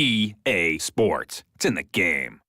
EA Sports. It's in the game.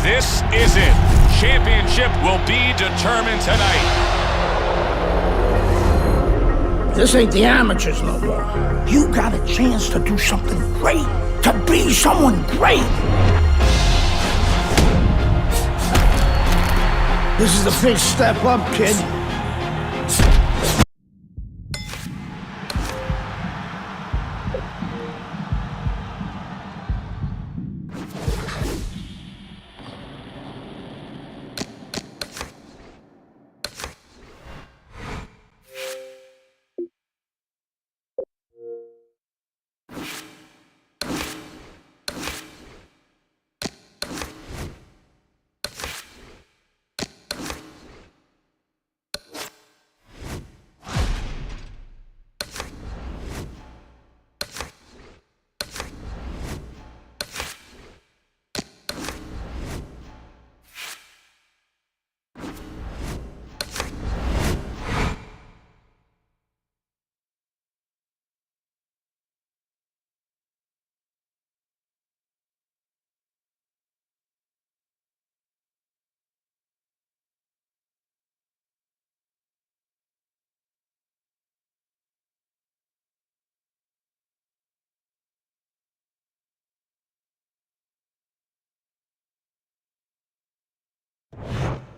This is it. Championship will be determined tonight. This ain't the amateurs no more. You got a chance to do something great, to be someone great. This is a big step up, kid.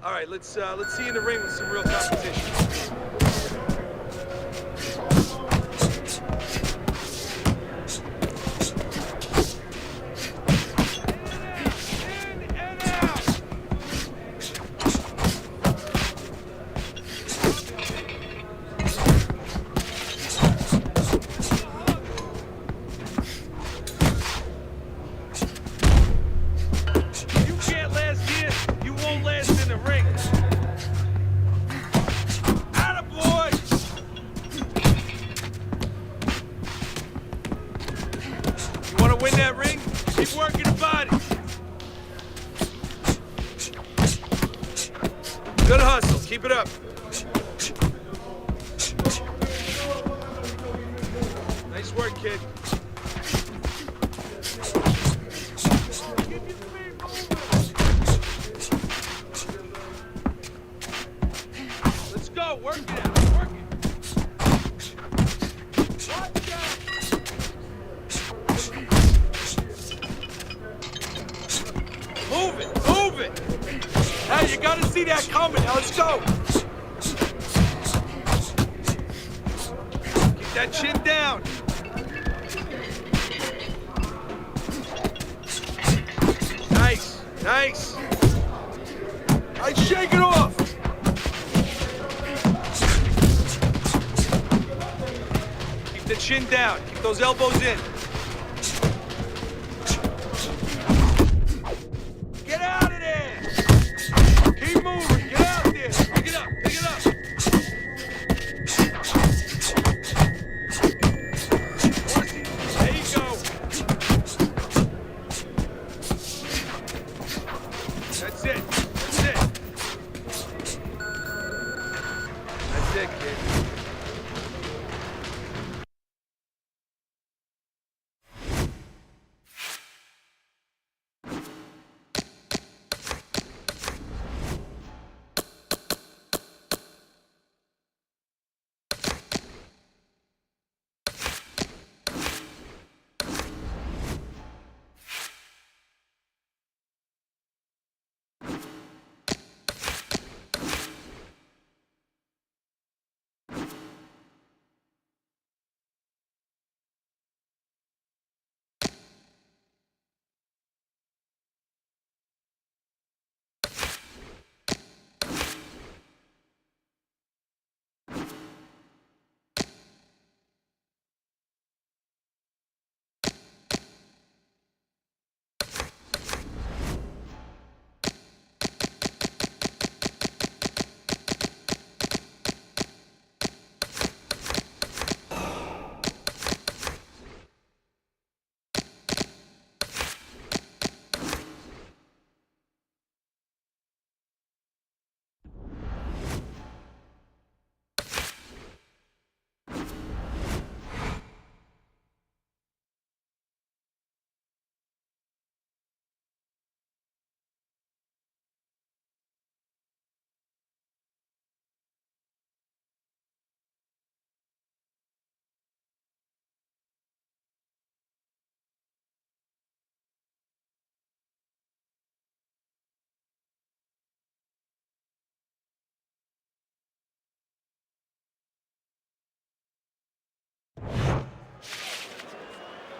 All right, let's see you in the ring with some real competition. Good hustle. Keep it up. Nice work, kid. Let's go. Work it out. Work it. Watch out. Move it. Move it. Now you gotta see that coming. Now let's go. Keep that chin down. Nice, nice. All right, shake it off. Keep the chin down. Keep those elbows in. Get out of there. Keep moving. Get out there. Pick it up. Pick it up. There you go. That's it. That's it. That's it, kid.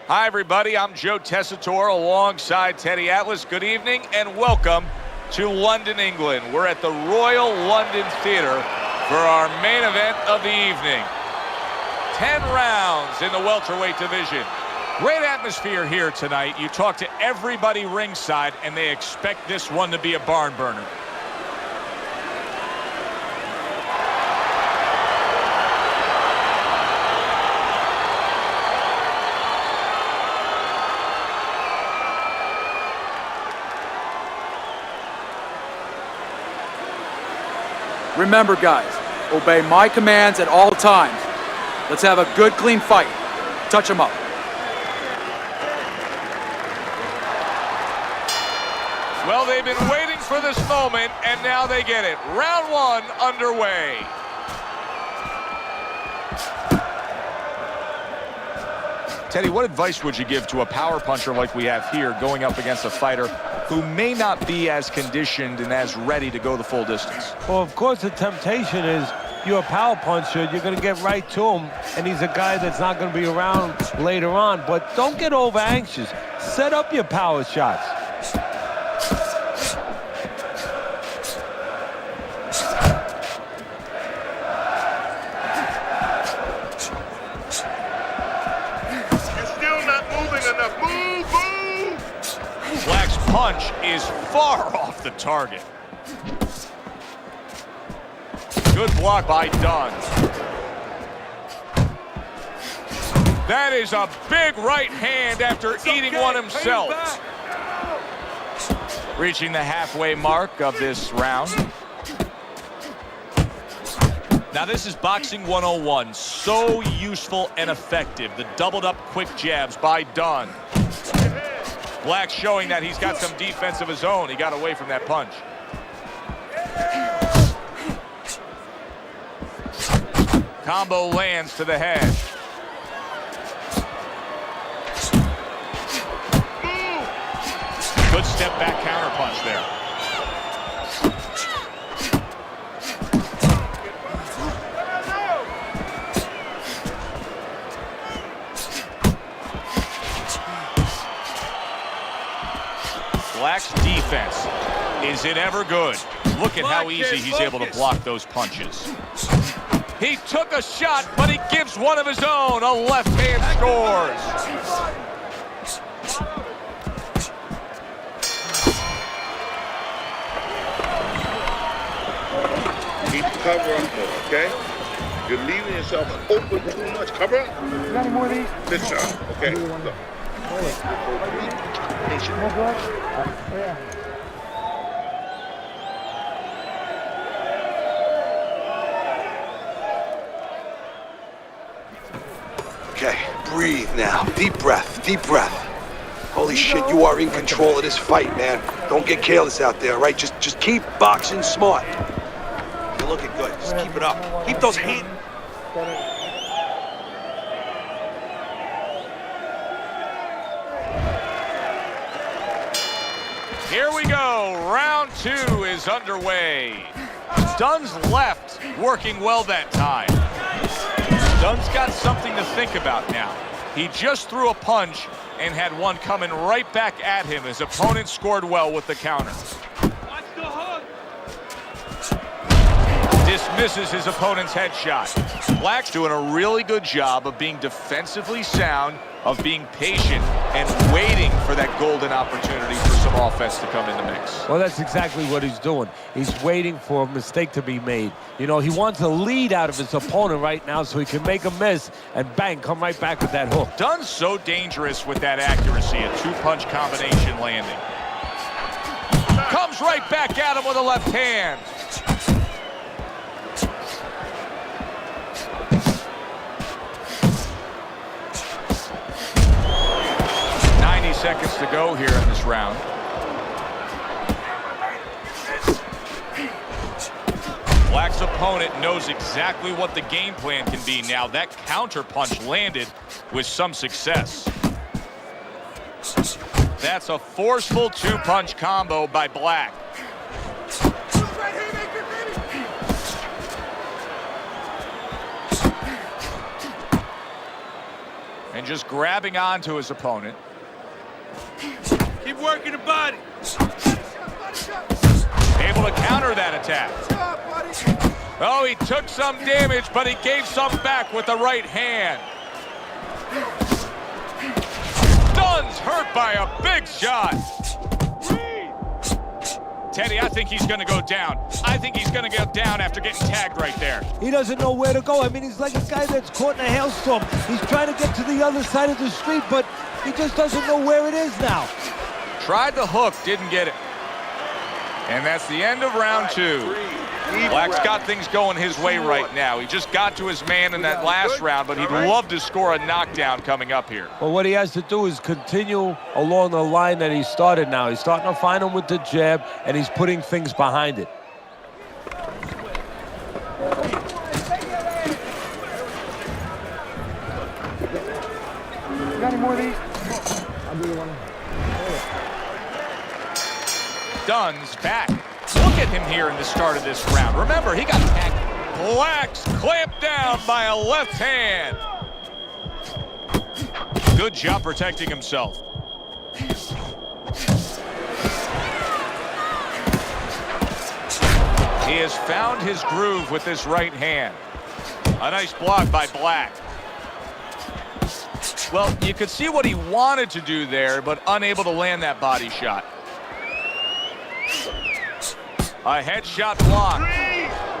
Hi, everybody. I'm Joe Tessitore alongside Teddy Atlas. Good evening and welcome to London, England. We're at the Royal London Theatre for our main event of the evening. 10 rounds in the welterweight division. Great atmosphere here tonight. You talk to everybody ringside, and they expect this one to be a barn burner. Remember, guys, obey my commands at all times. Let's have a good, clean fight. Touch them up. Well, they've been waiting for this moment, and now they get it. Round one underway. Teddy, what advice would you give to a power puncher like we have here going up against a fighter who may not be as conditioned and as ready to go the full distance? Well, of course, the temptation is you're a power puncher, you're going to get right to him, and he's a guy that's not going to be around later on. But don't get over anxious. Set up your power shots. Black's punch is far off the target. Good block by Dunn. That is a big right hand after eating one himself. Reaching the halfway mark of this round. Now this is boxing 101. So useful and effective. The doubled up quick jabs by Dunn. Black showing that he's got some defense of his own. He got away from that punch. Combo lands to the head. Good step back counter punch there. Black's defense, is it ever good? Look at how easy he's able to block those punches. He took a shot, but he gives one of his own. A left hand scores. Keep the cover up more, okay? You're leaving yourself open too much. Cover up. You got any more of these? This shot, okay? Look. Okay, breathe now. Deep breath, deep breath. Holy shit, you are in control of this fight, man. Don't get careless out there, all right? Just keep boxing smart. You're looking good. Just keep it up. Keep those hands. Here we go. Round two is underway. Dunn's left working well that time. Dunn's got something to think about now. He just threw a punch and had one coming right back at him. His opponent scored well with the counter. Watch the hook. Dismisses his opponent's headshot. Black's doing a really good job of being defensively sound, of being patient, and waiting for that golden opportunity for some offense to come in the mix. Well, that's exactly what he's doing. He's waiting for a mistake to be made. You know, he wants a lead out of his opponent right now so he can make a miss and bang, come right back with that hook. Dunn's so dangerous with that accuracy, a two-punch combination landing. Comes right back at him with a left hand. Seconds to go here in this round. Black's opponent knows exactly what the game plan can be now. That counter punch landed with some success. That's a forceful two-punch combo by Black. And just grabbing onto his opponent. Keep working the body. Able to counter that attack. Oh, he took some damage, but he gave some back with the right hand. Dunn's hurt by a big shot. Teddy, I think he's going to go down. I think he's going to go down after getting tagged right there. He doesn't know where to go. I mean, he's like a guy that's caught in a hailstorm. He's trying to get to the other side of the street, but he just doesn't know where it is now. Tried the hook, didn't get it. And that's the end of round 2. Black's got things going his way right now. He just got to his man in that last round, but he'd love to score a knockdown coming up here. Well, what he has to do is continue along the line that he started now. He's starting to find him with the jab, and he's putting things behind it. You got any more of these? I'll do one. Dunn's back. Look at him here in the start of this round. Remember, he got tagged. Black's clamped down by a left hand. Good job protecting himself. He has found his groove with this right hand. A nice block by Black. Well, you could see what he wanted to do there, but unable to land that body shot. A headshot block.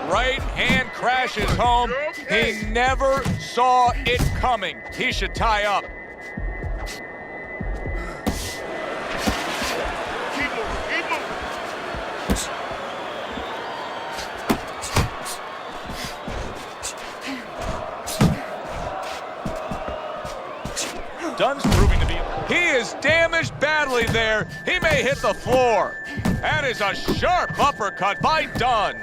Right hand crashes home. He never saw it coming. He should tie up. Dunn's proving to be. He is damaged badly there. He may hit the floor. That is a sharp uppercut by Dunn.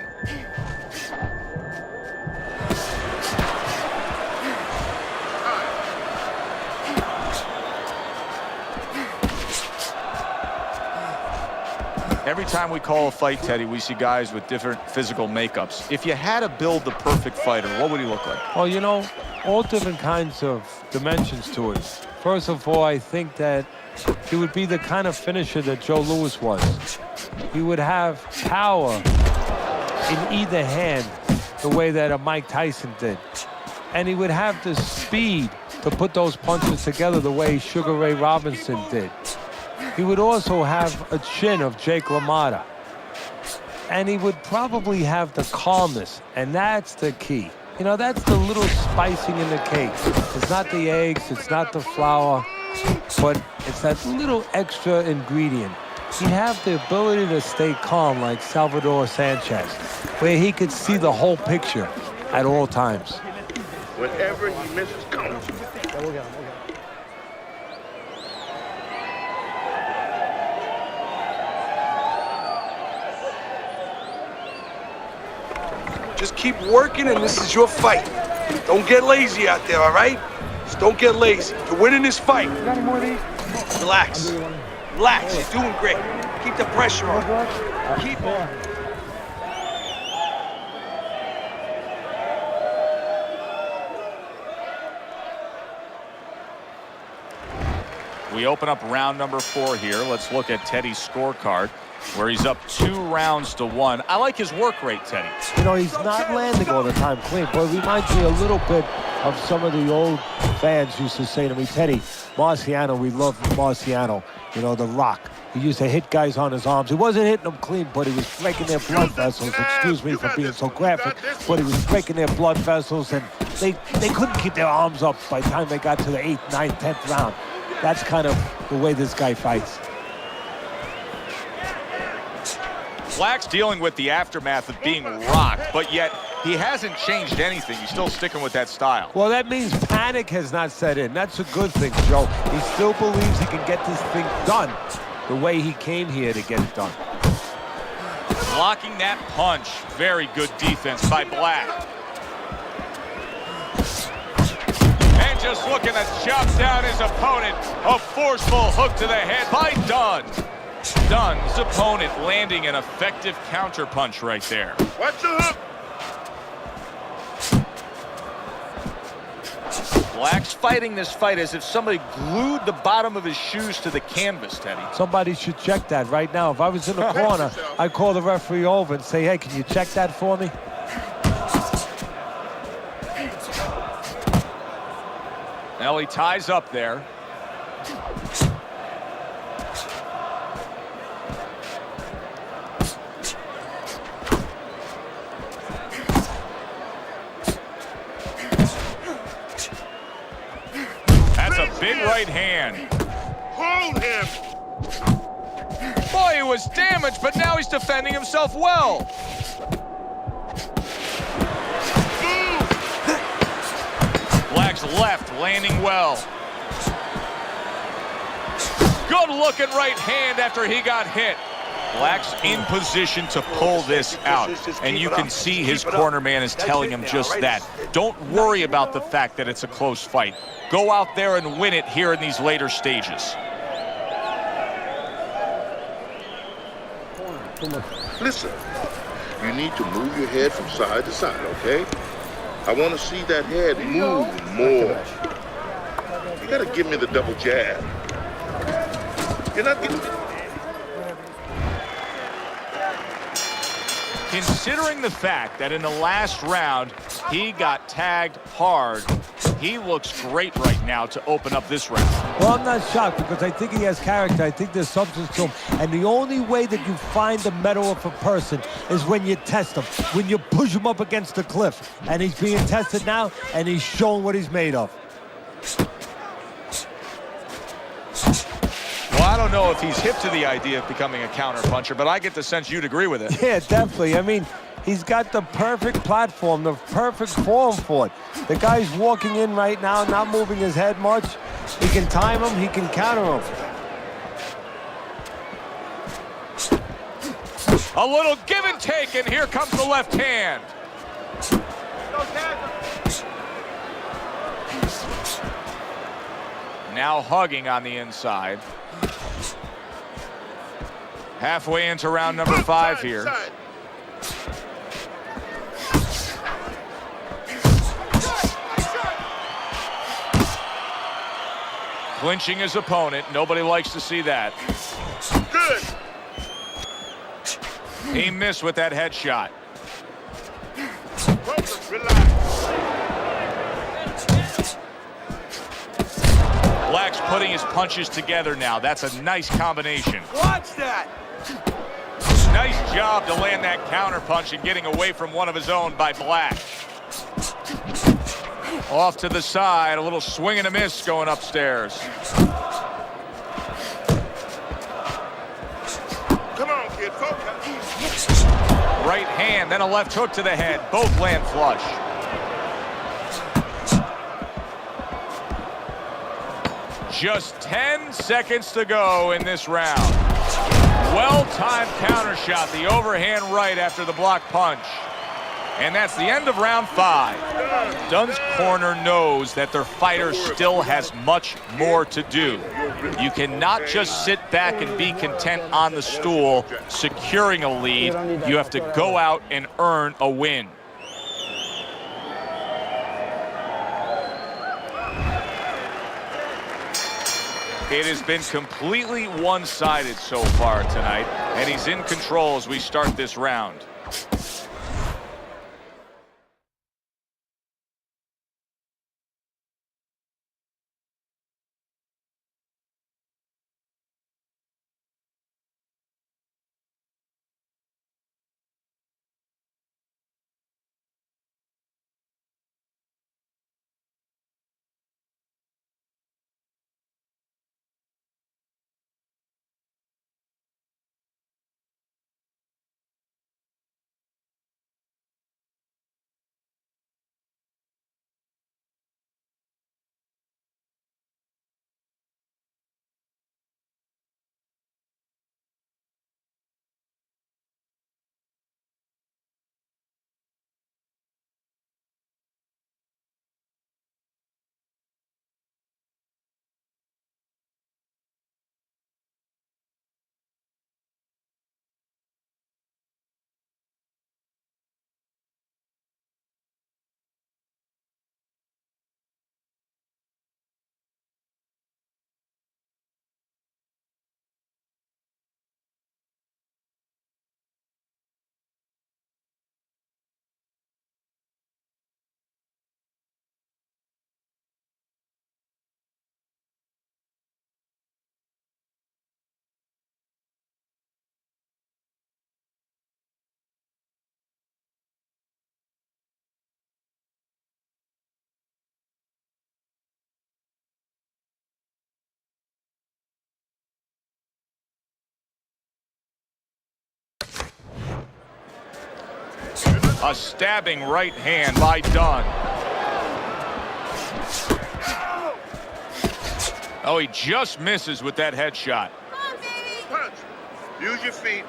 Every time we call a fight, Teddy, we see guys with different physical makeups. If you had to build the perfect fighter, what would he look like? Well, you know, all different kinds of dimensions to it. First of all, I think that he would be the kind of finisher that Joe Louis was. He would have power in either hand the way that a Mike Tyson did. And he would have the speed to put those punches together the way Sugar Ray Robinson did. He would also have a chin of Jake LaMotta. And he would probably have the calmness, and that's the key. You know, that's the little spicing in the cake. It's not the eggs, it's not the flour, but it's that little extra ingredient. He'd have the ability to stay calm like Salvador Sanchez, where he could see the whole picture at all times. Whenever he misses, come. Just keep working, and this is your fight. Don't get lazy out there, all right? Just don't get lazy. You're winning this fight. You got any more of these? Relax. Relax. You're doing great. Keep the pressure on. Keep on. We open up round number 4 here. Let's look at Teddy's scorecard, where he's up 2-1. I like his work rate, Teddy. You know, he's not landing all the time clean, but it reminds me a little bit of some of the old fans used to say to me, Teddy, Marciano, we love Marciano, you know, the Rock. He used to hit guys on his arms. He wasn't hitting them clean, but he was breaking their blood vessels. Excuse me for being so graphic, but he was breaking their blood vessels, and they couldn't keep their arms up by the time they got to the 8th, 9th, 10th round. That's kind of the way this guy fights. Black's dealing with the aftermath of being rocked, but yet he hasn't changed anything. He's still sticking with that style. Well, that means panic has not set in. That's a good thing, Joe. He still believes he can get this thing done the way he came here to get it done. Blocking that punch. Very good defense by Black. And just looking to chop down his opponent. A forceful hook to the head by Dunn. Dunn's opponent landing an effective counter punch right there. Watch the hook. Black's fighting this fight as if somebody glued the bottom of his shoes to the canvas, Teddy. Somebody should check that right now. If I was in the corner, I'd call the referee over and say, hey, can you check that for me? Now he ties up there. That's a big right hand. Hold him. Boy, he was damaged, but now he's defending himself well. Black's left landing well. Good looking right hand after he got hit. Black's in position to pull this out, and you can see his corner man is telling him just that. Don't worry about the fact that it's a close fight. Go out there and win it here in these later stages. Listen, you need to move your head from side to side, okay? I want to see that head move more. You got to give me the double jab. You're not getting... Considering the fact that in the last round he got tagged hard, he looks great right now to open up this round. Well, I'm not shocked because I think he has character. I think there's substance to him. And the only way that you find the mettle of a person is when you test him, when you push him up against the cliff. And he's being tested now, and he's showing what he's made of. Well, I don't know if he's hip to the idea of becoming a counterpuncher, but I get the sense you'd agree with it. Yeah, definitely. I mean, he's got the perfect platform, the perfect form for it. The guy's walking in right now, not moving his head much. He can time him, he can counter him. A little give and take, and here comes the left hand. Now hugging on the inside. Halfway into round number 5 here. Clinching his opponent. Nobody likes to see that. Good. He missed with that headshot. Relax. Black's putting his punches together now. That's a nice combination. Watch that. Nice job to land that counter punch and getting away from one of his own by Black. Off to the side, a little swing and a miss going upstairs. Come on, kid, focus. Right hand, then a left hook to the head. Both land flush. Just 10 seconds to go in this round. Well-timed counter shot, the overhand right after the block punch. And that's the end of round 5. Dunn's corner knows that their fighter still has much more to do. You cannot just sit back and be content on the stool, securing a lead. You have to go out and earn a win. It has been completely one-sided so far tonight, and he's in control as we start this round. A stabbing right hand by Dunn. Oh, he just misses with that headshot. Punch. Use your feet.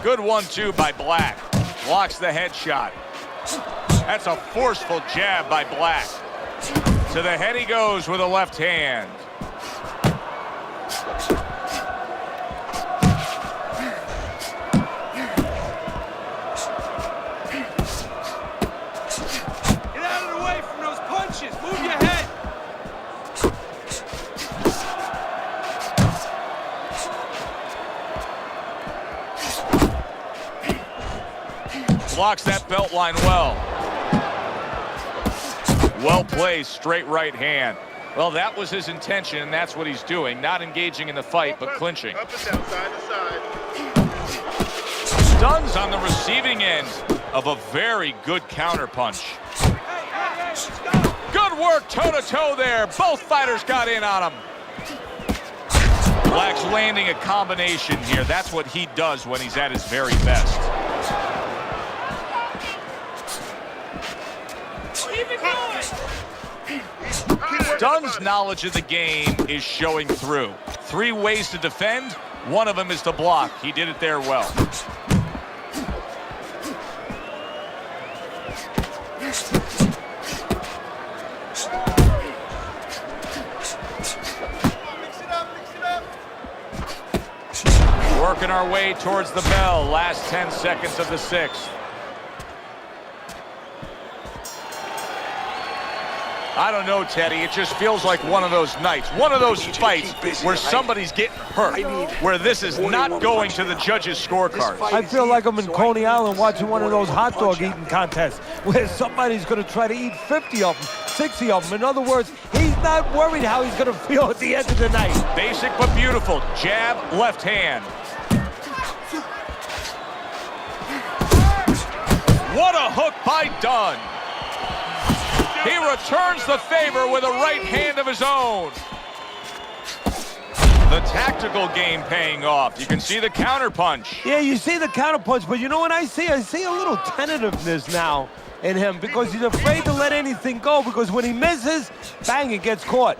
Good 1-2 by Black. Blocks the headshot. That's a forceful jab by Black. To the head he goes with a left hand. Get out of the way from those punches. Move your head. Blocks that belt line well. Well placed, straight right hand. Well, that was his intention, and that's what he's doing. Not engaging in the fight, but clinching. Up and down, side to side. Dunn's on the receiving end of a very good counterpunch. Good work toe-to-toe there. Both fighters got in on him. Black's landing a combination here. That's what he does when he's at his very best. Dunn's knowledge of the game is showing through. 3 ways to defend. One of them is to block. He did it there well. Working our way towards the bell. Last 10 seconds of the 6th. I don't know, Teddy. It just feels like one of those nights, one of those fights where somebody's getting hurt, where this is not going to the judges' scorecards. I feel like I'm in Coney Island watching one of those hot dog eating contests where somebody's going to try to eat 50 of them, 60 of them. In other words, he's not worried how he's going to feel at the end of the night. Basic but beautiful. Jab, left hand. What a hook by Dunn. He returns the favor with a right hand of his own. The tactical game paying off. You can see the counterpunch. Yeah, you see the counterpunch, but you know what I see? I see a little tentativeness now in him because he's afraid to let anything go because when he misses, bang, it gets caught.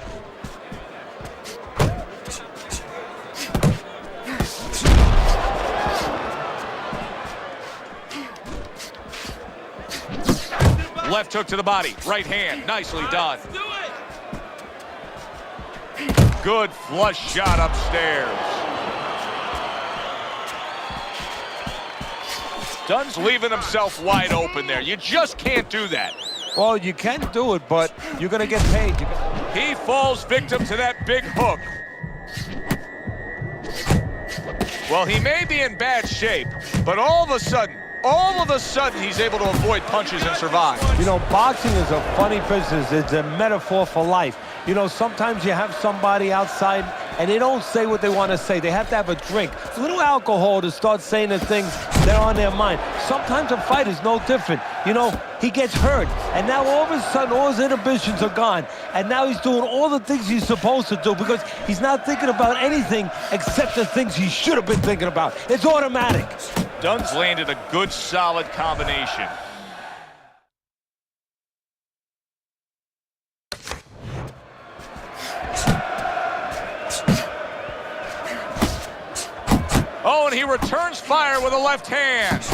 Left hook to the body, right hand, nicely done. Good flush shot upstairs. Dunn's leaving himself wide open there. You just can't do that. Well, you can do it, but you're going to get paid. He falls victim to that big hook. Well, he may be in bad shape, but all of a sudden, he's able to avoid punches and survive. You know, boxing is a funny business. It's a metaphor for life. You know, sometimes you have somebody outside and they don't say what they want to say. They have to have a drink, a little alcohol to start saying the things that are on their mind. Sometimes a fight is no different. You know, he gets hurt, and now all of a sudden all his inhibitions are gone, and now he's doing all the things he's supposed to do because he's not thinking about anything except the things he should have been thinking about. It's automatic. Dunn's landed a good, solid combination. Oh, and he returns fire with a left hand.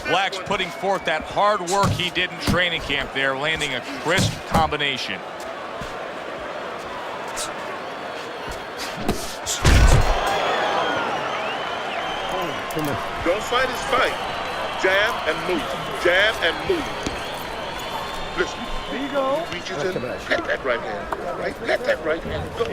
Black's putting forth that hard work he did in training camp there, landing a crisp combination. Don't fight his fight. Jab and move. Jab and move. Listen. There you go. Reaches in. Pat that right hand. Right? Pat that right hand. Go.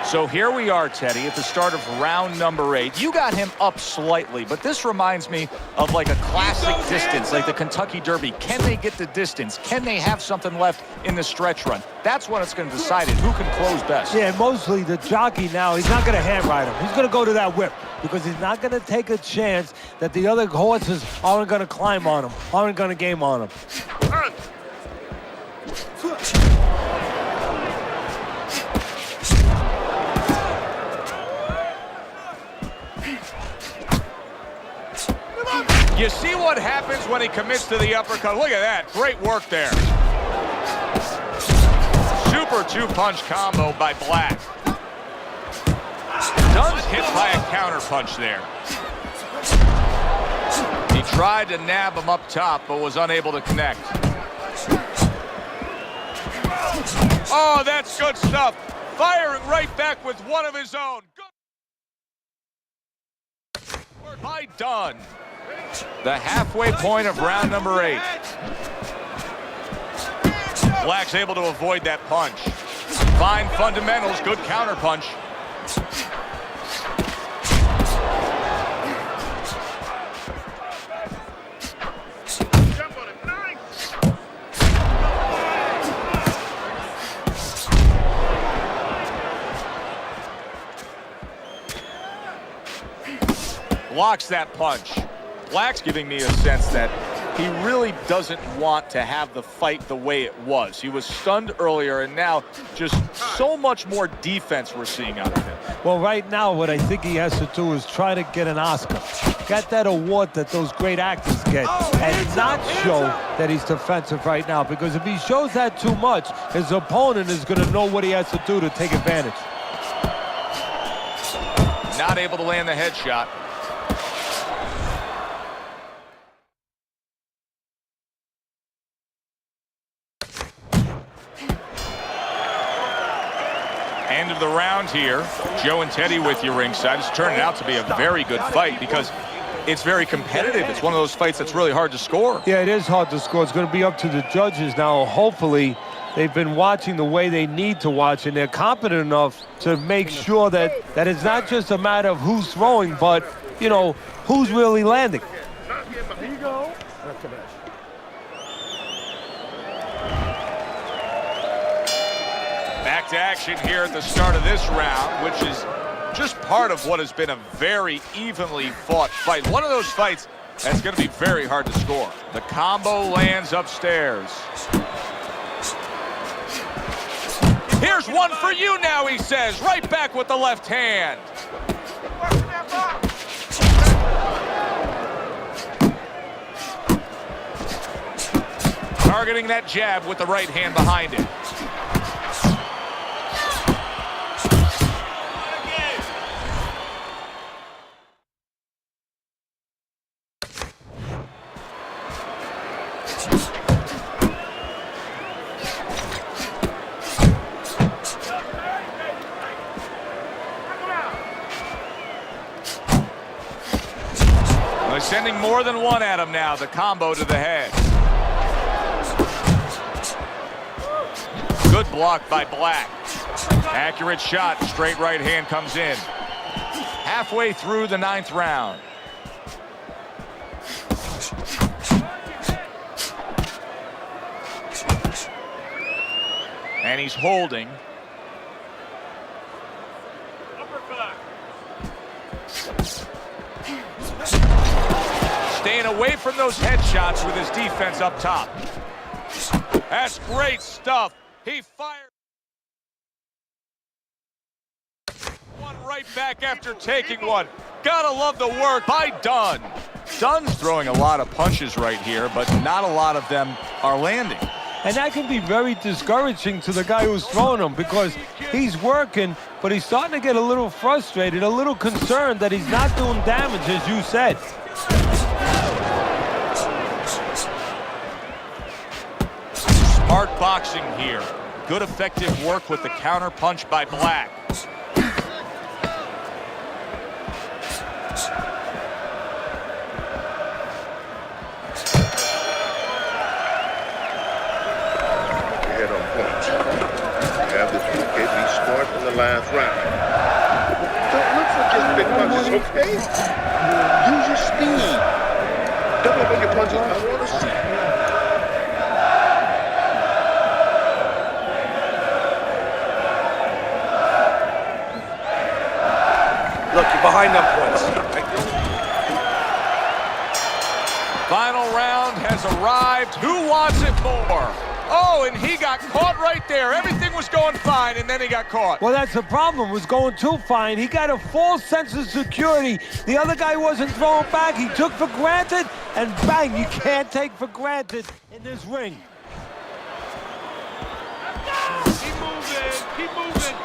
So here we are, Teddy, at the start of round number 8. You got him up slightly, but this reminds me of like a classic distance, like the Kentucky Derby. Can they get the distance? Can they have something left in the stretch run? That's when it's going to decide it, who can close best. Yeah, mostly the jockey now, he's not going to hand ride him. He's going to go to that whip because he's not going to take a chance that the other horses aren't going to climb on him, aren't going to game on him. what happens when he commits to the uppercut. Look at that. Great work there. Super two-punch combo by Black. Dunn's hit by a counter punch there. He tried to nab him up top, but was unable to connect. Oh, that's good stuff. Firing right back with one of his own. Good work by Dunn. The halfway point of round number 8. Black's able to avoid that punch. Fine fundamentals, good counter punch. Blocks that punch. Black's giving me a sense that he really doesn't want to have the fight the way it was. He was stunned earlier, and now just so much more defense we're seeing out of him. Well, right now, what I think he has to do is try to get an Oscar. Get that award that those great actors get, and not show that he's defensive right now, because if he shows that too much, his opponent is going to know what he has to do to take advantage. Not able to land the headshot. End of the round here. Joe and Teddy with you ringside. It's turning out to be a very good fight because it's very competitive. It's one of those fights that's really hard to score. Yeah, it is hard to score. It's going to be up to the judges now. Hopefully, they've been watching the way they need to watch, and they're competent enough to make sure that it's not just a matter of who's throwing, but, you know, who's really landing. There you go. Back to action here at the start of this round, which is just part of what has been a very evenly fought fight. One of those fights that's going to be very hard to score. The combo lands upstairs. Here's one for you now, he says. Right back with the left hand. Targeting that jab with the right hand behind it. Sending more than one at him now. The combo to the head. Good block by Black. Accurate shot. Straight right hand comes in. Halfway through the 9th round. And he's holding. Staying away from those headshots with his defense up top. That's great stuff. He fired one right back after taking one. Gotta love the work by Dunn. Dunn's throwing a lot of punches right here, but not a lot of them are landing. And that can be very discouraging to the guy who's throwing them, because he's working, but he's starting to get a little frustrated, a little concerned that he's not doing damage, as you said. Smart boxing here. Good effective work with the counter punch by Black. Head on point. You have this okay? Be smart in the last round. Don't look for just big punches, okay? Use your speed. Double up on your punches. I want to see. Look, you're behind them points. Final round has arrived. Who wants it more? Oh, and he got caught right there. Everything was going fine, and then he got caught. Well, that's the problem. It was going too fine. He got a false sense of security. The other guy wasn't throwing back. He took for granted, and bang, you can't take for granted in this ring. Keep moving, keep moving.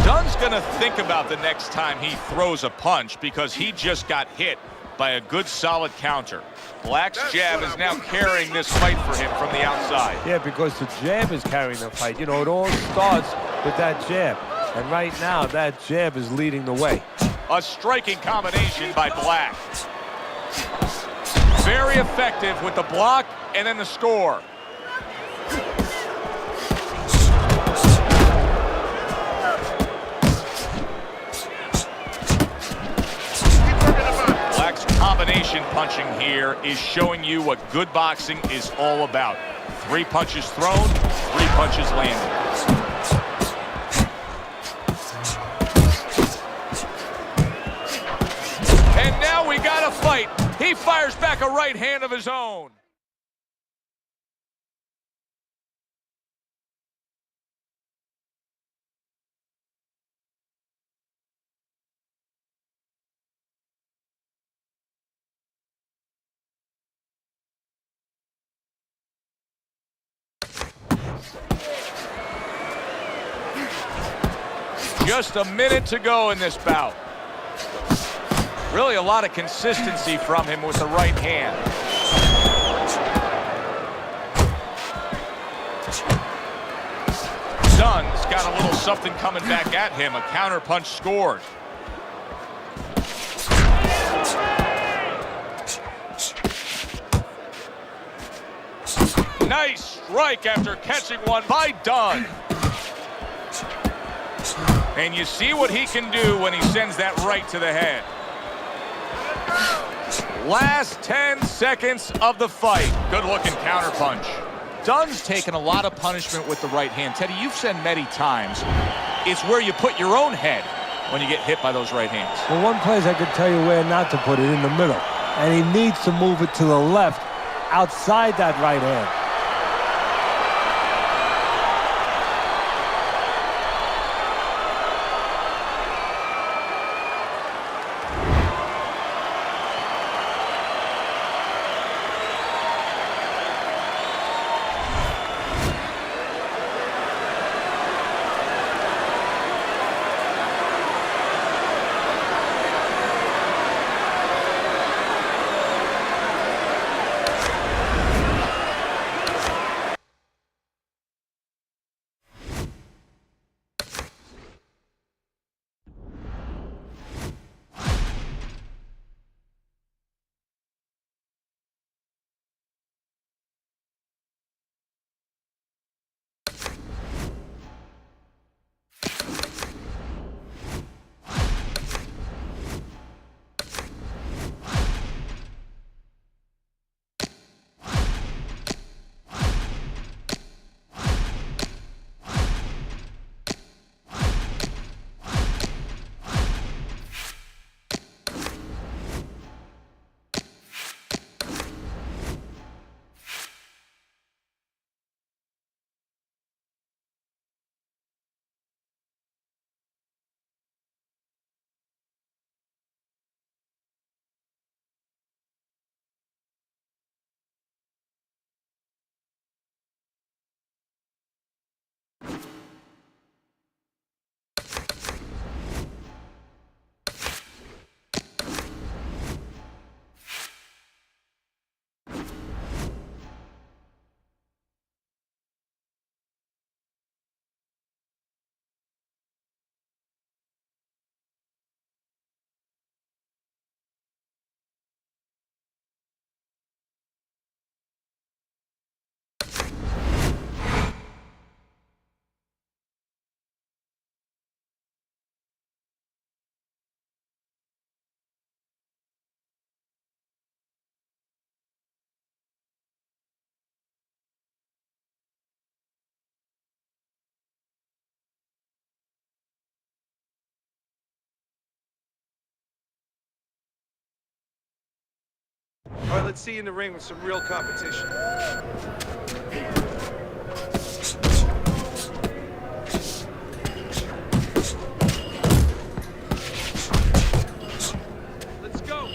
Dunn's gonna think about the next time he throws a punch because he just got hit by a good solid counter. Black's jab is now carrying this fight for him from the outside. Yeah, because the jab is carrying the fight. You know, it all starts with that jab. And right now, that jab is leading the way. A striking combination by Black. Very effective with the block and then the score. Black's combination punching here is showing you what good boxing is all about. 3 punches thrown, 3 punches landed. And now we got a fight. He fires back a right hand of his own. Just a minute to go in this bout. Really a lot of consistency from him with the right hand. Dunn's got a little something coming back at him. A counter punch scored. Nice strike after catching one by Dunn. And you see what he can do when he sends that right to the head. Last 10 seconds of the fight. Good-looking counterpunch. Dunn's taken a lot of punishment with the right hand. Teddy, you've said many times, it's where you put your own head when you get hit by those right hands. Well, one place I could tell you where not to put it, in the middle. And he needs to move it to the left, outside that right hand. All right, let's see you in the ring with some real competition. Let's go.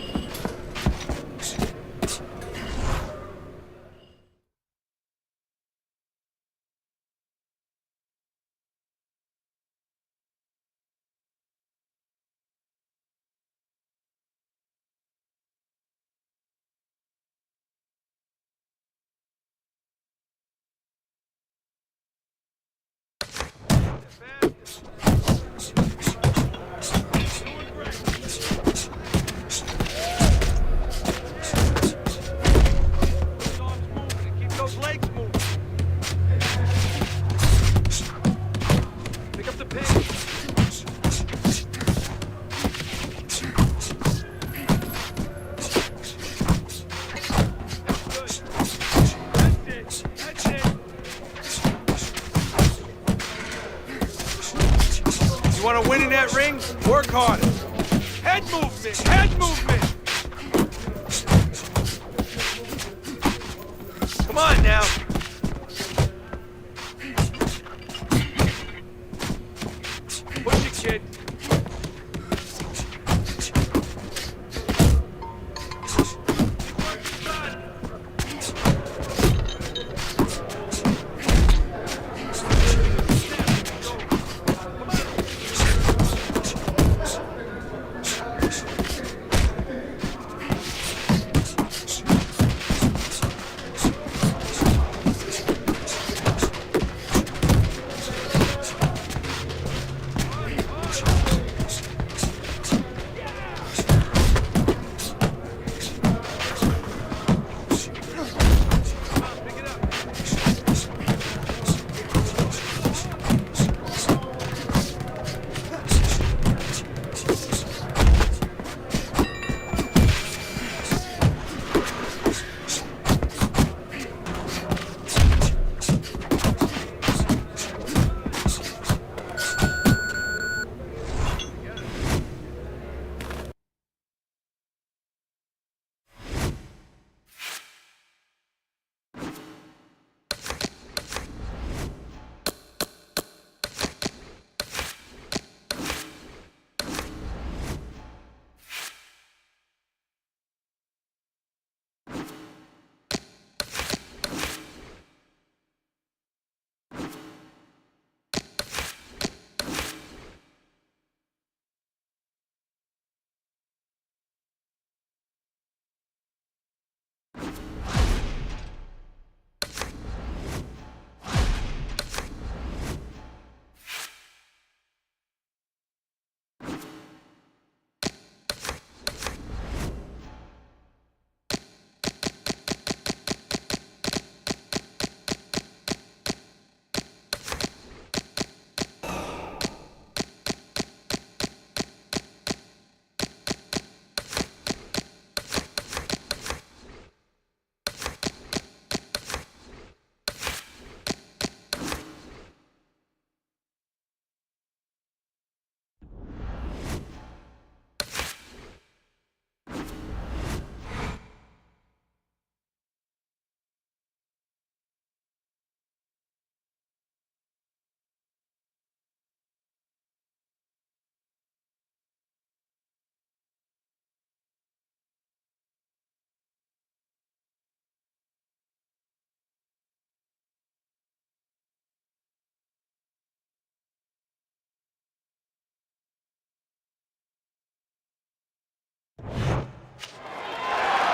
You want to win in that ring? Work harder. Head movement! Head movement! Come on now. Push it, kid.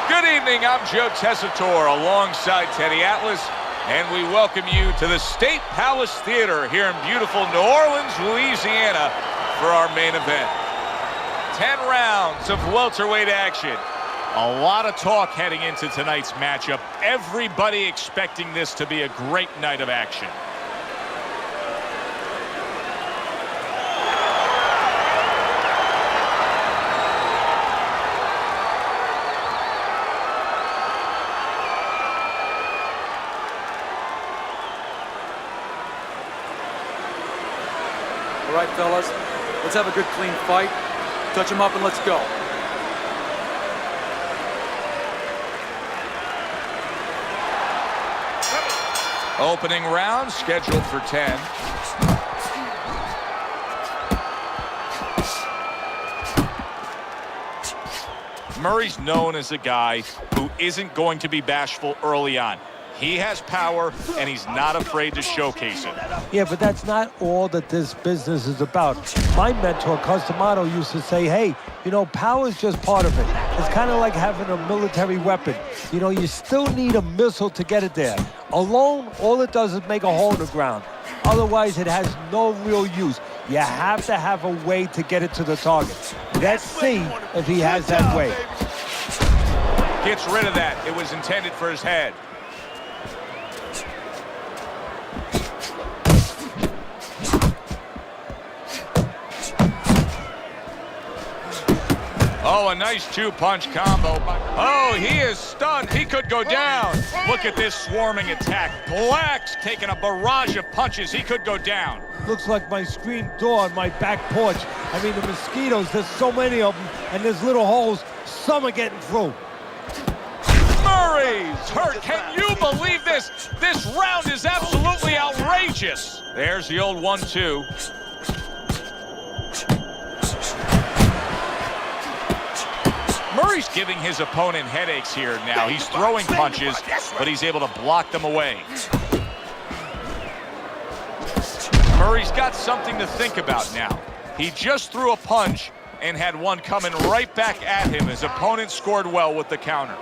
Good evening, I'm Joe Tessitore alongside Teddy Atlas, and we welcome you to the State Palace Theater here in beautiful New Orleans, Louisiana for our main event. 10 rounds of welterweight action. A lot of talk heading into tonight's matchup. Everybody expecting this to be a great night of action. All right, fellas, let's have a good, clean fight. Touch him up and let's go. Opening round scheduled for 10. Murray's known as a guy who isn't going to be bashful early on. He has power, and he's not afraid to showcase it. Yeah, but that's not all that this business is about. My mentor, Customato, used to say, hey, you know, power is just part of it. It's kind of like having a military weapon. You know, you still need a missile to get it there. Alone, all it does is make a hole in the ground. Otherwise, it has no real use. You have to have a way to get it to the target. Let's see if he has that way. Gets rid of that. It was intended for his head. Oh, a nice two-punch combo. Oh, he is stunned. He could go down. Look at this swarming attack. Black's taking a barrage of punches. He could go down. Looks like my screen door on my back porch. I mean, the mosquitoes, there's so many of them, and there's little holes. Some are getting through. Murray's hurt. Can you believe this? This round is absolutely outrageous. There's the old 1-2. Murray's giving his opponent headaches here now. He's throwing punches, but he's able to block them away. Murray's got something to think about now. He just threw a punch and had one coming right back at him. His opponent scored well with the counter.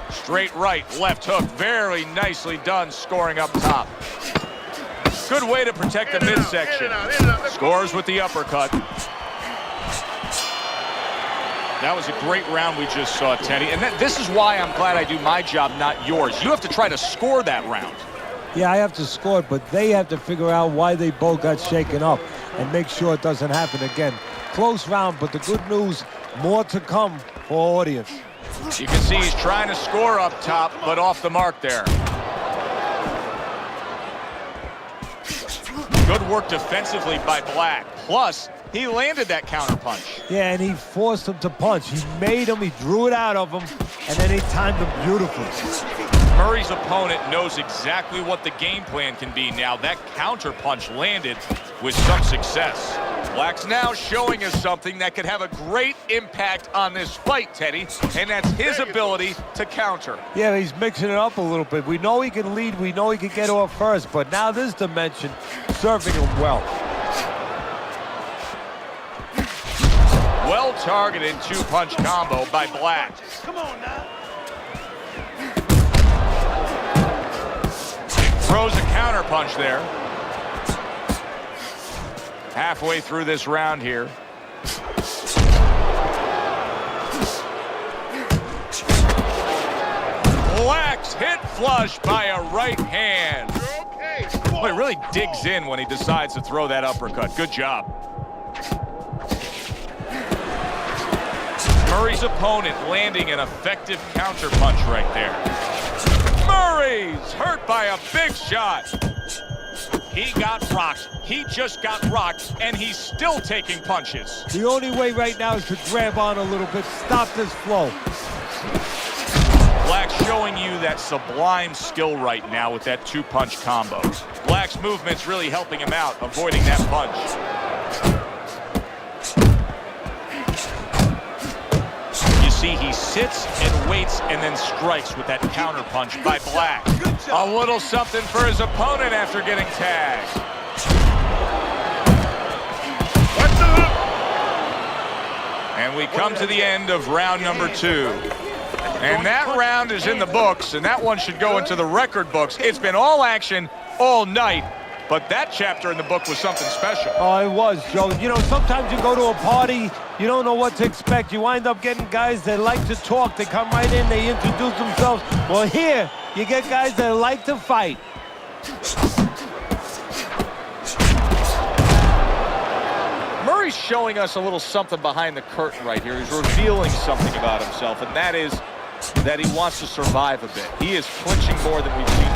Straight right, left hook, very nicely done, scoring up top. Good way to protect the midsection. Scores with the uppercut. That was a great round we just saw, Teddy. And this is why I'm glad I do my job, not yours. You have to try to score that round. Yeah, I have to score it, but they have to figure out why they both got shaken up and make sure it doesn't happen again. Close round, but the good news, more to come for audience. You can see he's trying to score up top, but off the mark there. Good work defensively by Black. Plus, he landed that counter punch. Yeah, and he forced him to punch. He made him, he drew it out of him, and then he timed him beautifully. Murray's opponent knows exactly what the game plan can be now. That counter punch landed with some success. Black's now showing us something that could have a great impact on this fight, Teddy, and that's his ability to counter. Yeah, he's mixing it up a little bit. We know he can lead, we know he can get off first, but now this dimension, serving him well. Well-targeted two-punch combo by Black. Come on now. Throws a counter punch there. Halfway through this round here. Black's hit flush by a right hand. Well, he really digs in when he decides to throw that uppercut. Good job. Murray's opponent landing an effective counter punch right there. Murray's hurt by a big shot. He got rocked. He just got rocked, and he's still taking punches. The only way right now is to grab on a little bit, stop this flow. Black's showing you that sublime skill right now with that two-punch combo. Black's movement's really helping him out, avoiding that punch. See, he sits and waits and then strikes with that counter punch by Black. A little something for his opponent after getting tagged. And we come to the end of round number 2. And that round is in the books, and that one should go into the record books. It's been all action all night, but that chapter in the book was something special. Oh, it was, Joe. You know, sometimes you go to a party, you don't know what to expect. You wind up getting guys that like to talk. They come right in, they introduce themselves. Well, here, you get guys that like to fight. Murray's showing us a little something behind the curtain right here. He's revealing something about himself, and that is that he wants to survive a bit. He is clinching more than we've seen.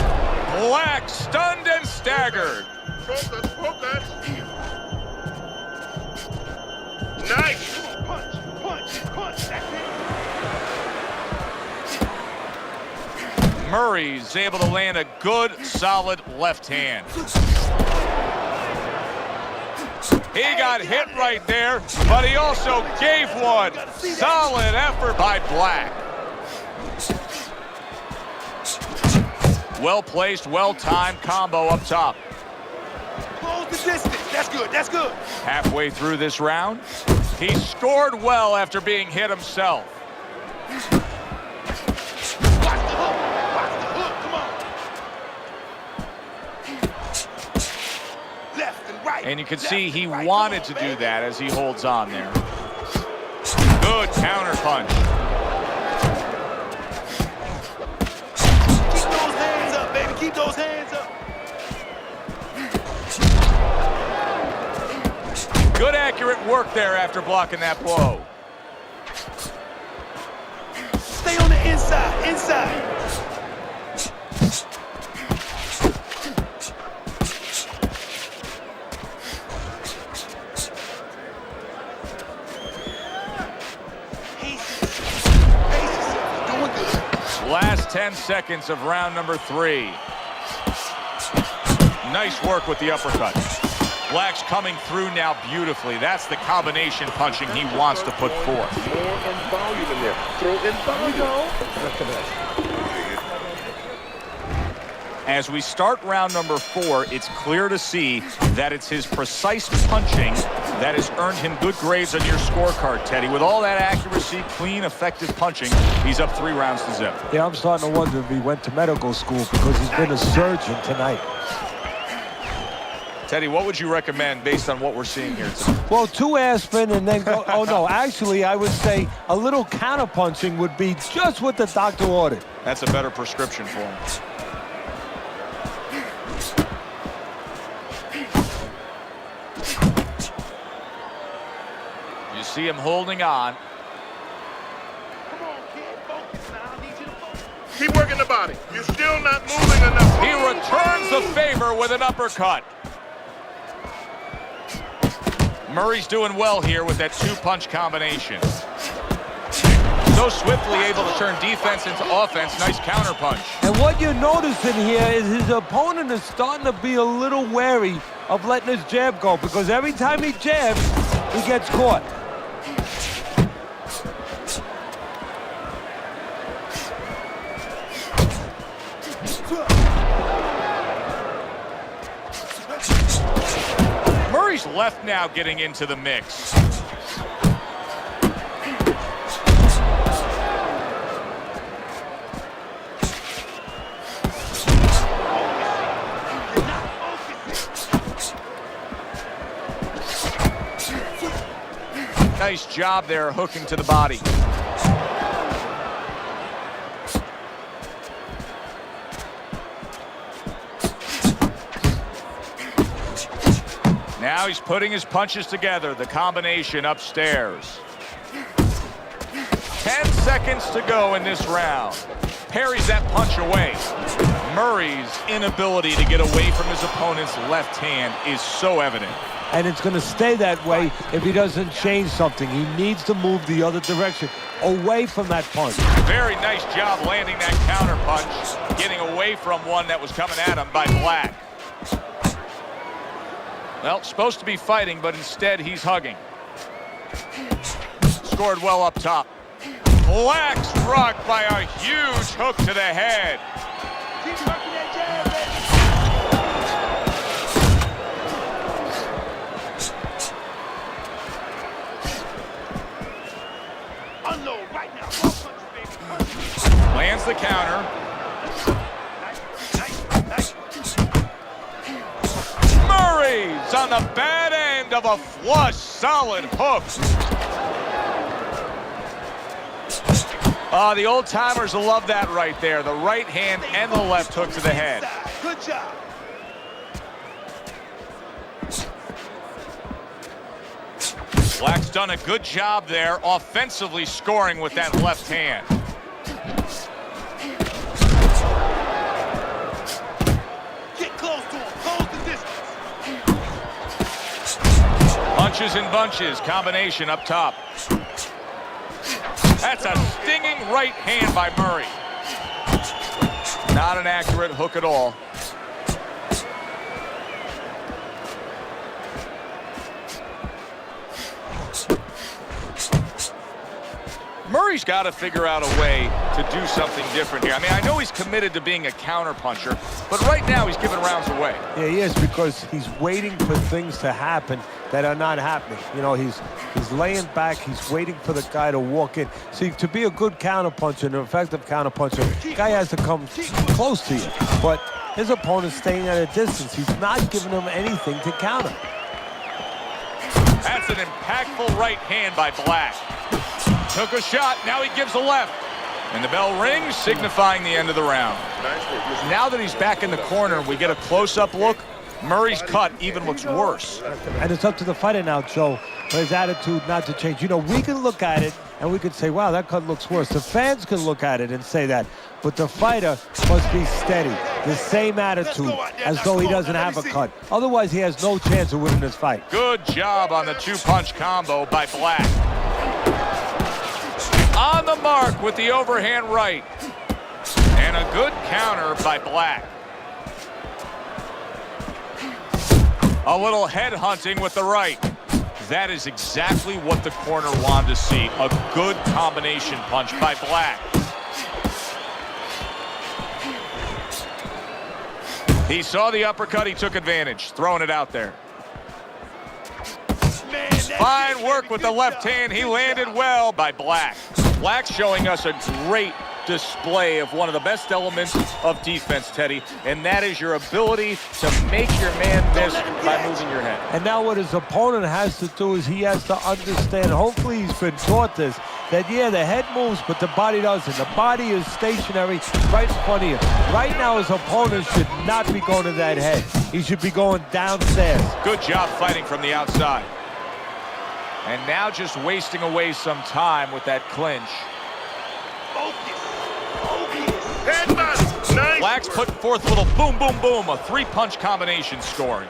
Black stunned and staggered. Nice. Punch, punch. Murray's able to land a good, solid left hand. He got hit right there, but he also gave one. Solid effort by Black. Well-placed, well-timed combo up top. Close the distance. That's good. That's good. Halfway through this round, he scored well after being hit himself. Watch the hook. Watch the hook. Come on. Left and right. And you can see he wanted to do that as he holds on there. Good counter punch. Keep those hands up, baby. Keep those hands up. Good accurate work there after blocking that blow. Stay on the inside. Inside. Last 10 seconds of round number 3. Nice work with the uppercut. Black's coming through now beautifully. That's the combination punching he wants to put forth. More in volume in there. Throw in volume. As we start round number 4, it's clear to see that it's his precise punching that has earned him good grades on your scorecard, Teddy. With all that accuracy, clean, effective punching, he's up 3 rounds to 0. Yeah, I'm starting to wonder if he went to medical school because he's been a surgeon tonight. Teddy, what would you recommend based on what we're seeing here tonight? Well, 2 aspirin and then go. Oh, no, actually, I would say a little counter-punching would be just what the doctor ordered. That's a better prescription for him. You see him holding on. Come on, kid. Focus now. I need you to focus. Keep working the body. You're still not moving enough. He returns the favor with an uppercut. Murray's doing well here with that 2-punch combination. So swiftly able to turn defense into offense. Nice counter punch. And what you're noticing here is his opponent is starting to be a little wary of letting his jab go because every time he jabs, he gets caught. Murray's left now getting into the mix. Nice job there, hooking to the body. Now he's putting his punches together, the combination upstairs. 10 seconds to go in this round. Parries that punch away. Murray's inability to get away from his opponent's left hand is so evident. And it's going to stay that way if he doesn't change something. He needs to move the other direction, away from that punch. Very nice job landing that counter punch, getting away from one that was coming at him by Black. Well, supposed to be fighting, but instead he's hugging. Scored well up top. Black struck by a huge hook to the head. Keep working that jab, baby. Unload right now. Punch, baby. Lands the counter. Nice. Murray's on the bad end of a flush, solid hook. The old-timers will love that right there. The right hand and the left hook to the head. Good job. Black's done a good job there, offensively scoring with that left hand. Get close to him. Close the distance. Punches and bunches, combination up top. That's a stinging right hand by Murray. Not an accurate hook at all. Murray's got to figure out a way to do something different here. I mean, I know he's committed to being a counter-puncher, but right now he's giving rounds away. Yeah, he is, because he's waiting for things to happen that are not happening. You know, he's laying back, he's waiting for the guy to walk in. See, to be a good counter-puncher, an effective counter-puncher, the guy has to come close to you. But his opponent's staying at a distance. He's not giving him anything to counter. That's an impactful right hand by Black. Took a shot, now he gives a left. And the bell rings, signifying the end of the round. Now that he's back in the corner, we get a close-up look. Murray's cut even looks worse. And it's up to the fighter now, Joe, for his attitude not to change. You know, we can look at it and we can say, wow, that cut looks worse. The fans can look at it and say that. But the fighter must be steady, the same attitude, as though he doesn't have a cut. Otherwise, he has no chance of winning this fight. Good job on the two-punch combo by Black. On the mark with the overhand right. And a good counter by Black. A little head hunting with the right. That is exactly what the corner wanted to see. A good combination punch by Black. He saw the uppercut, he took advantage, throwing it out there. Fine work with the left hand. He landed well by Black. Black showing us a great display of one of the best elements of defense, Teddy, and that is your ability to make your man miss by moving your head. And now what his opponent has to do is he has to understand, hopefully he's been taught this, that yeah, the head moves, but the body doesn't. The body is stationary right in front of you. Right now, his opponent should not be going to that head. He should be going downstairs. Good job fighting from the outside. And now just wasting away some time with that clinch. Black's putting forth a little boom, boom, boom, a three-punch combination scoring.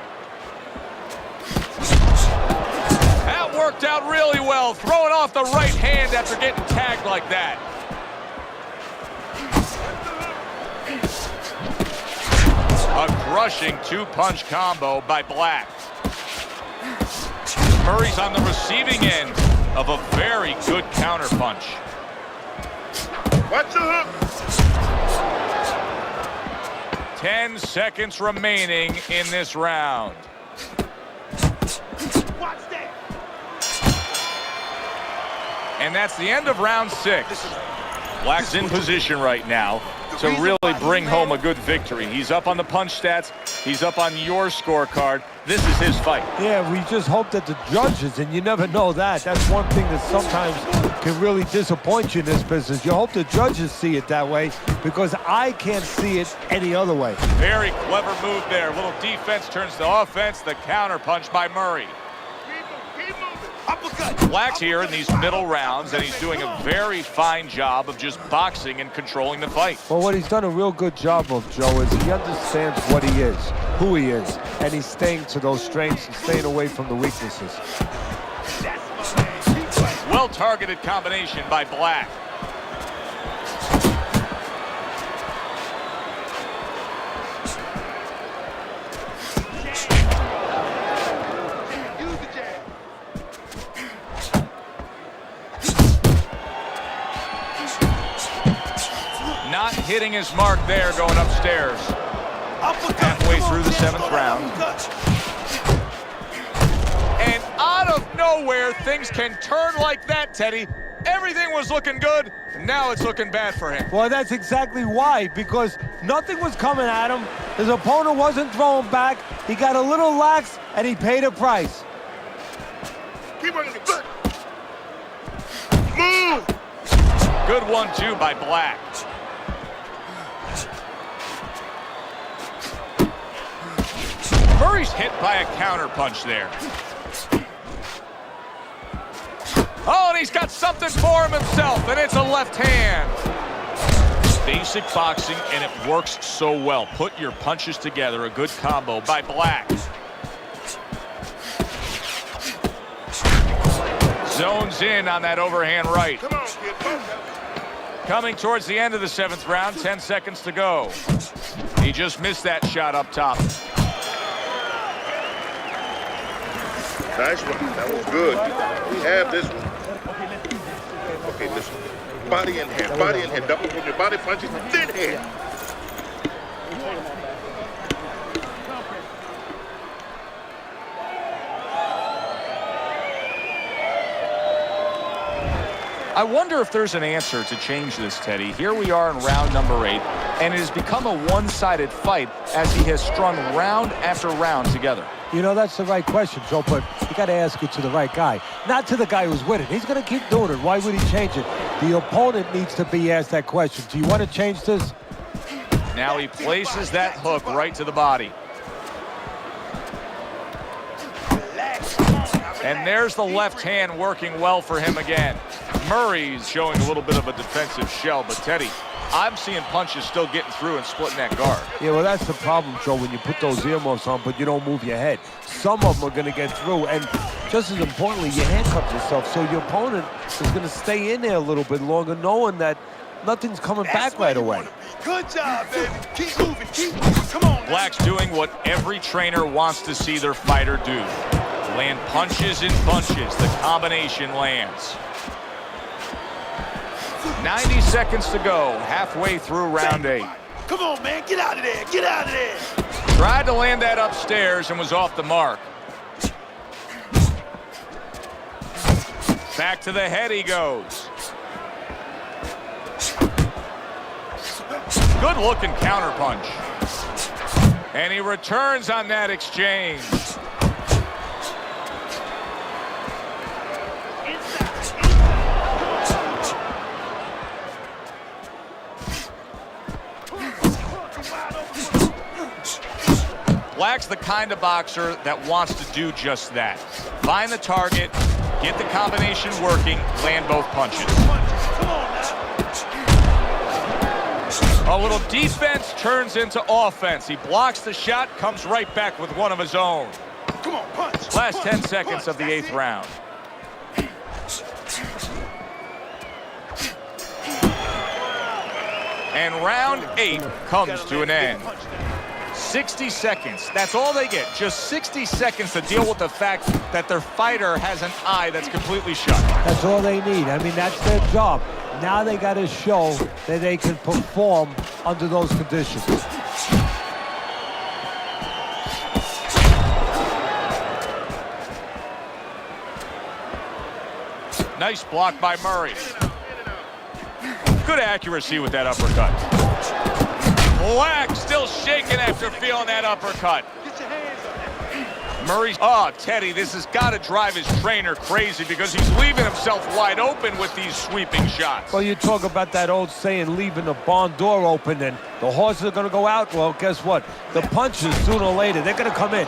That worked out really well, throwing off the right hand after getting tagged like that. A crushing two-punch combo by Black. Murray's on the receiving end of a very good counterpunch. Watch the hook. 10 seconds remaining in this round. Watch that. And that's the end of round 6. Black's in position right now to really bring home a good victory. He's up on the punch stats. He's up on your scorecard. This is his fight. Yeah, we just hope that the judges, and you never know that. That's one thing that sometimes can really disappoint you in this business. You hope the judges see it that way, because I can't see it any other way. Very clever move there. A little defense turns to offense. The counter punch by Murray. Black's here in these middle rounds, and he's doing a very fine job of just boxing and controlling the fight. Well, what he's done a real good job of, Joe, is he understands what he is, who he is, and he's staying to those strengths and staying away from the weaknesses. Well-targeted combination by Black. Not hitting his mark there, going upstairs. Halfway through the 7th round. And out of nowhere, things can turn like that, Teddy. Everything was looking good, and now it's looking bad for him. Well, that's exactly why, because nothing was coming at him. His opponent wasn't throwing back. He got a little lax, and he paid a price. Keep working it. Good. Move. Good 1-2 by Black. Murray's hit by a counter punch there. Oh, and he's got something for him himself, and it's a left hand. Basic boxing, and it works so well. Put your punches together, a good combo by Black. Zones in on that overhand right. Come on, kid. coming towards the end of the 7th round, 10 seconds to go. He just missed that shot up top. Nice one. That was good. We have this one. Okay, listen. Body in hand. Body in hand. Double from your body punches. Then hand. I wonder if there's an answer to change this, Teddy. Here we are in round number 8, and it has become a one-sided fight as he has strung round after round together. You know, that's the right question, Joe, but you got to ask it to the right guy, not to the guy who's winning. He's going to keep doing it. Why would he change it? The opponent needs to be asked that question. Do you want to change this? Now he places that hook right to the body. And there's the left hand working well for him again. Murray's showing a little bit of a defensive shell, but Teddy, I'm seeing punches still getting through and splitting that guard. Yeah, well, that's the problem, Joe, when you put those earmuffs on, but you don't move your head. Some of them are going to get through, and just as importantly, you handcuff yourself, so your opponent is going to stay in there a little bit longer, knowing that nothing's coming back right away. Good job, baby. Keep moving. Keep moving. Come on. Black's doing what every trainer wants to see their fighter do. Land punches in bunches. The combination lands. 90 seconds to go, halfway through round 8. Come on, man. Get out of there. Get out of there. Tried to land that upstairs and was off the mark. Back to the head he goes. Good looking counterpunch. And he returns on that exchange. Black's the kind of boxer that wants to do just that. Find the target, get the combination working, land both punches. A little defense turns into offense. He blocks the shot, comes right back with one of his own. Come on, punch. Last 10 seconds of the 8th round. And round 8 comes to an end. 60 seconds. That's all they get. Just 60 seconds to deal with the fact that their fighter has an eye that's completely shut. That's all they need. I mean, that's their job. Now they got to show that they can perform under those conditions. Nice block by Murray. Good accuracy with that uppercut. Black still shaking after feeling that uppercut. Murray, Teddy, this has got to drive his trainer crazy because he's leaving himself wide open with these sweeping shots. Well, you talk about that old saying, leaving the barn door open, and the horses are going to go out. Well, guess what? The punches, sooner or later, they're going to come in.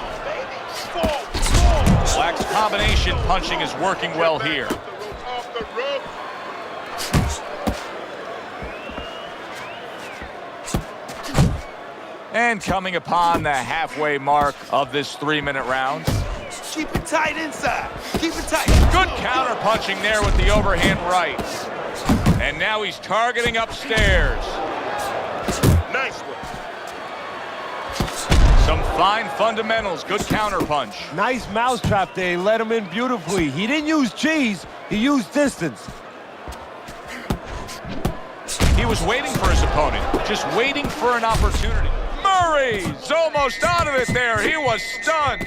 Black's combination punching is working well here. And coming upon the halfway mark of this 3-minute round. Keep it tight inside. Keep it tight. Good counter punching there with the overhand right. And now he's targeting upstairs. Nice one. Some fine fundamentals. Good counter punch. Nice mousetrap there. He let him in beautifully. He didn't use cheese. He used distance. He was waiting for his opponent. Just waiting for an opportunity. Murray's almost out of it there. He was stunned.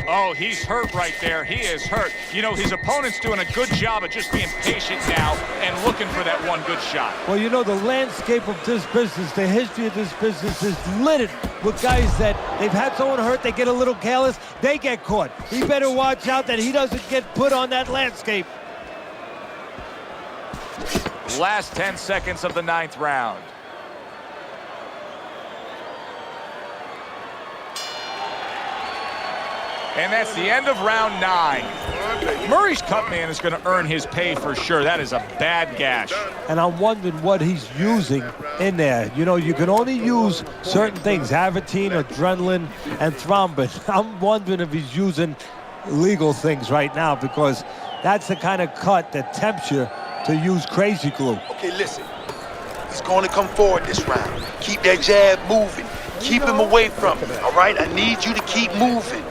Oh, he's hurt right there. He is hurt. You know, his opponent's doing a good job of just being patient now and looking for that one good shot. Well, you know, the landscape of this business, the history of this business is littered with guys that they've had someone hurt, they get a little careless, they get caught. He better watch out that he doesn't get put on that landscape. Last 10 seconds of the 9th round. And that's the end of round 9. Murray's cut man is going to earn his pay for sure. That is a bad gash. And I'm wondering what he's using in there. You know, you can only use certain things, Avitine, adrenaline, and thrombin. I'm wondering if he's using legal things right now because that's the kind of cut that tempts you to use crazy glue. Okay, listen. He's going to come forward this round. Keep that jab moving. Keep him away from him, all right? I need you to keep moving.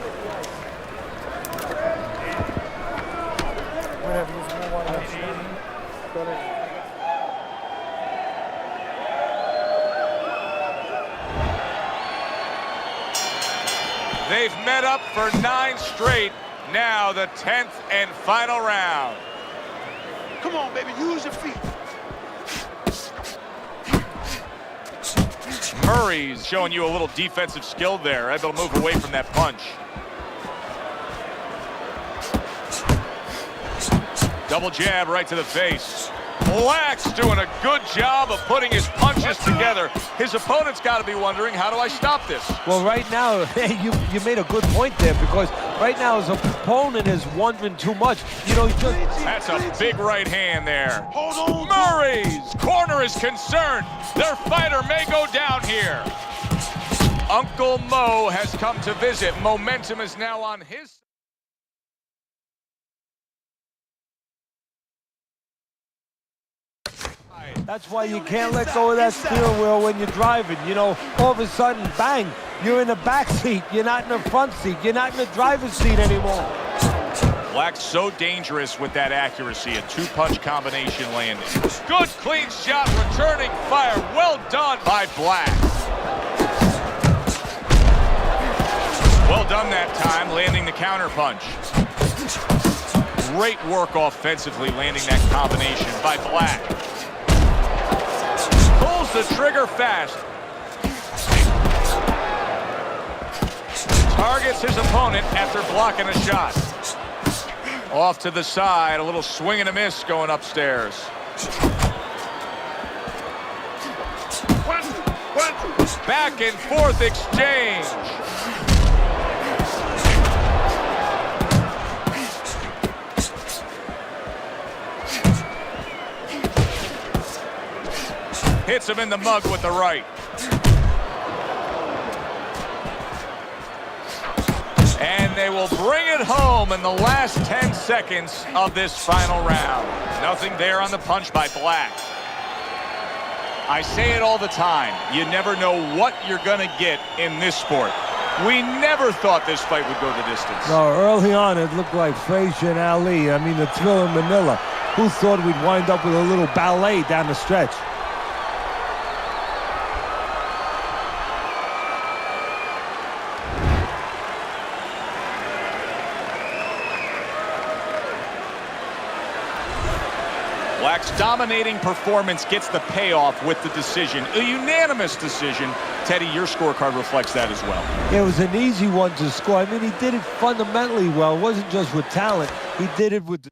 They've met up for 9 straight. Now the 10th and final round. Come on, baby, use your feet. Murray's showing you a little defensive skill there, able to move away from that punch. Double jab right to the face. Black's doing a good job of putting his punches together. His opponent's got to be wondering, how do I stop this? Well, right now, you made a good point there, because right now his opponent is wondering too much. You know, That's a big right hand there. Hold on. Murray's corner is concerned. Their fighter may go down here. Uncle Mo has come to visit. Momentum is now on his side. That's why you can't let go of that steering wheel when you're driving. You know, all of a sudden, bang, you're in the back seat. You're not in the front seat. You're not in the driver's seat anymore. Black's so dangerous with that accuracy. A 2-punch combination landing. Good clean shot, returning fire. Well done by Black. Well done that time, landing the counter punch. Great work offensively, landing that combination by Black. Pulls the trigger fast. Targets his opponent after blocking a shot. Off to the side, a little swing and a miss going upstairs. Back and forth exchange. Hits him in the mug with the right. And they will bring it home in the last 10 seconds of this final round. Nothing there on the punch by Black. I say it all the time. You never know what you're going to get in this sport. We never thought this fight would go the distance. No, early on it looked like Frazier and Ali. I mean, the thrill in Manila. Who thought we'd wind up with a little ballet down the stretch? Black's dominating performance gets the payoff with the decision. A unanimous decision. Teddy, your scorecard reflects that as well. It was an easy one to score. I mean, he did it fundamentally well. It wasn't just with talent. He did it with...